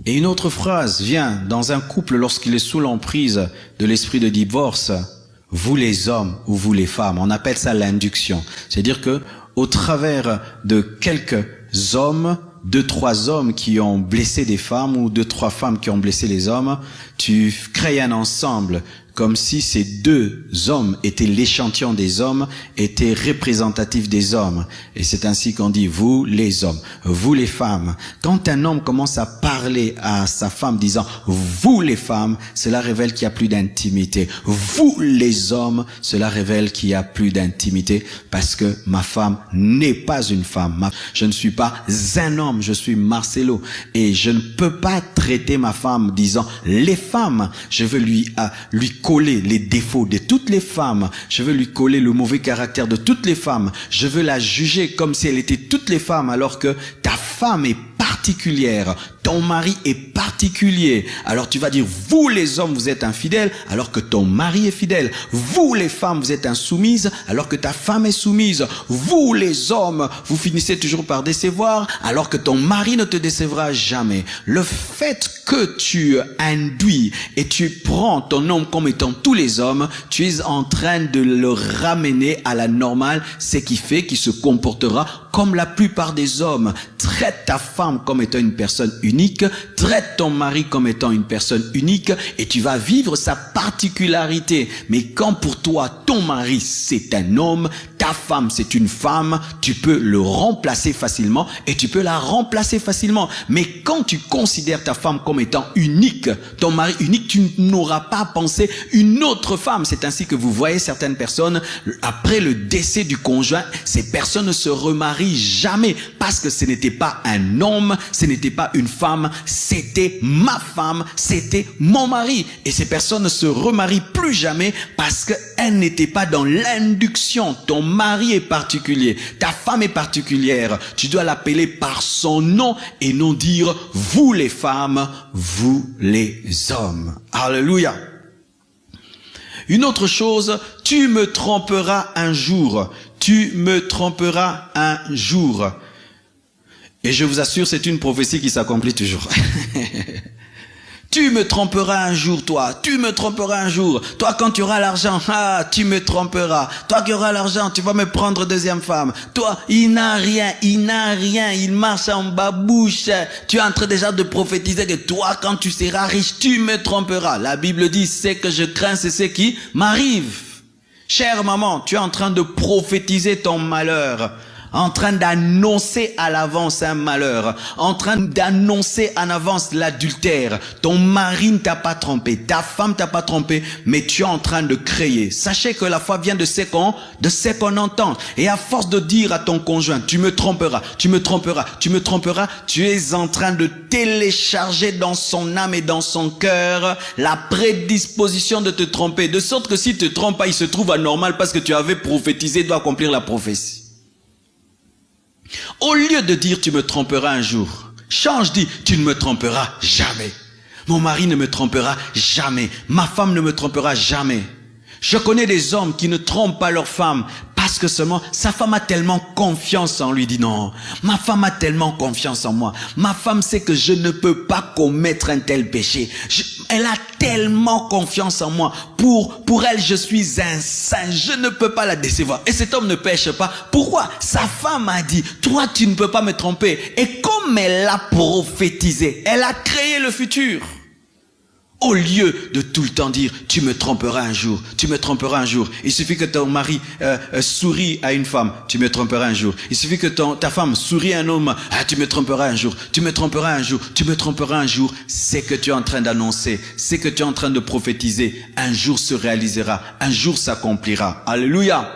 Et une autre phrase vient dans un couple lorsqu'il est sous l'emprise de l'esprit de divorce. Vous les hommes ou vous les femmes, on appelle ça l'induction. C'est-à-dire que au travers de quelques hommes, 2-3 hommes qui ont blessé des femmes ou 2-3 femmes qui ont blessé les hommes, tu crées un ensemble comme si ces 2 hommes étaient l'échantillon des hommes, étaient représentatifs des hommes. Et c'est ainsi qu'on dit vous les hommes, vous les femmes. Quand un homme commence à parler à sa femme disant vous les femmes, cela révèle qu'il n'y a plus d'intimité. Vous les hommes, cela révèle qu'il n'y a plus d'intimité parce que ma femme n'est pas une femme. Je ne suis pas un homme, je suis Marcelo. Et je ne peux pas traiter ma femme disant les femmes. Je veux lui coller les défauts de toutes les femmes. Je veux lui coller le mauvais caractère de toutes les femmes. Je veux la juger comme si elle était toutes les femmes alors que ta femme est particulière. Ton mari est particulier. Alors tu vas dire, vous les hommes, vous êtes infidèles, alors que ton mari est fidèle. Vous les femmes, vous êtes insoumises, alors que ta femme est soumise. Vous les hommes, vous finissez toujours par décevoir, alors que ton mari ne te décevra jamais. Le fait que tu induis et tu prends ton homme comme étant tous les hommes, tu es en train de le ramener à la normale, ce qui fait qu'il se comportera comme la plupart des hommes. Traite ta femme comme étant une personne unique, traite ton mari comme étant une personne unique et tu vas vivre sa particularité. Mais quand pour toi, ton mari c'est un homme, ta femme c'est une femme, tu peux le remplacer facilement et tu peux la remplacer facilement. Mais quand tu considères ta femme comme étant unique, ton mari unique, tu n'auras pas pensé une autre femme. C'est ainsi que vous voyez certaines personnes, après le décès du conjoint, ces personnes ne se remarient jamais parce que ce n'était pas un homme, ce n'était pas une femme, c'était ma femme, c'était mon mari. Et ces personnes ne se remarient plus jamais parce qu'elles n'étaient pas dans l'induction. Ton mari est particulier, ta femme est particulière. Tu dois l'appeler par son nom et non dire vous les femmes, vous les hommes. Alléluia. Une autre chose, tu me tromperas un jour. Tu me tromperas un jour. Et je vous assure, c'est une prophétie qui s'accomplit toujours. Tu me tromperas un jour, toi. Tu me tromperas un jour. Toi, quand tu auras l'argent, tu me tromperas. Toi qui auras l'argent, tu vas me prendre deuxième femme. Toi, il n'a rien. Il marche en babouche. Tu es en train déjà de prophétiser de toi, quand tu seras riche, tu me tromperas. La Bible dit, c'est que je crains, c'est ce qui m'arrive. Chère maman, tu es en train de prophétiser ton malheur. En train d'annoncer à l'avance un malheur, en train d'annoncer en avance l'adultère. Ton mari ne t'a pas trompé, ta femme t'a pas trompé, mais tu es en train de créer. Sachez que la foi vient de ce qu'on entend. Et à force de dire à ton conjoint, tu me tromperas, tu me tromperas, tu me tromperas, tu es en train de télécharger dans son âme et dans son cœur la prédisposition de te tromper. De sorte que s'il te trompe pas, il se trouve anormal parce que tu avais prophétisé, doit accomplir la prophétie. Au lieu de dire tu me tromperas un jour, change, dis tu ne me tromperas jamais. Mon mari ne me trompera jamais. Ma femme ne me trompera jamais. Je connais des hommes qui ne trompent pas leur femme parce que seulement sa femme a tellement confiance en lui. Dit non, ma femme a tellement confiance en moi. Ma femme sait que je ne peux pas commettre un tel péché. Elle a tellement confiance en moi. Pour elle, je suis un saint. Je ne peux pas la décevoir. Et cet homme ne pêche pas. Pourquoi? Sa femme a dit, toi, tu ne peux pas me tromper. Et comme elle a prophétisé, elle a créé le futur. Au lieu de tout le temps dire, tu me tromperas un jour, tu me tromperas un jour. Il suffit que ton mari sourit à une femme, tu me tromperas un jour. Il suffit que ta femme sourit à un homme, tu me tromperas un jour, tu me tromperas un jour, tu me tromperas un jour. C'est que tu es en train d'annoncer, c'est que tu es en train de prophétiser. Un jour se réalisera, un jour s'accomplira. Alléluia.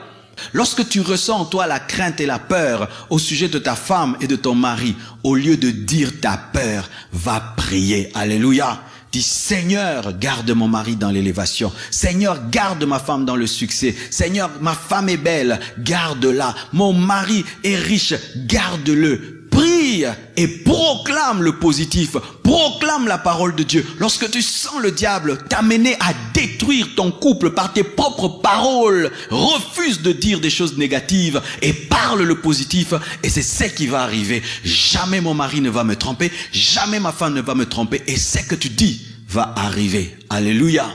Lorsque tu ressens en toi la crainte et la peur au sujet de ta femme et de ton mari, au lieu de dire ta peur, va prier. Alléluia. Dis, Seigneur, garde mon mari dans l'élévation. Seigneur, garde ma femme dans le succès. Seigneur, ma femme est belle, garde-la. Mon mari est riche, garde-le. Prie et proclame le positif. Proclame la parole de Dieu. Lorsque tu sens le diable t'amener à détruire ton couple par tes propres paroles. Refuse de dire des choses négatives et parle le positif, et c'est ce qui va arriver. Jamais mon mari ne va me tromper, jamais ma femme ne va me tromper, et ce que tu dis va arriver. Alléluia.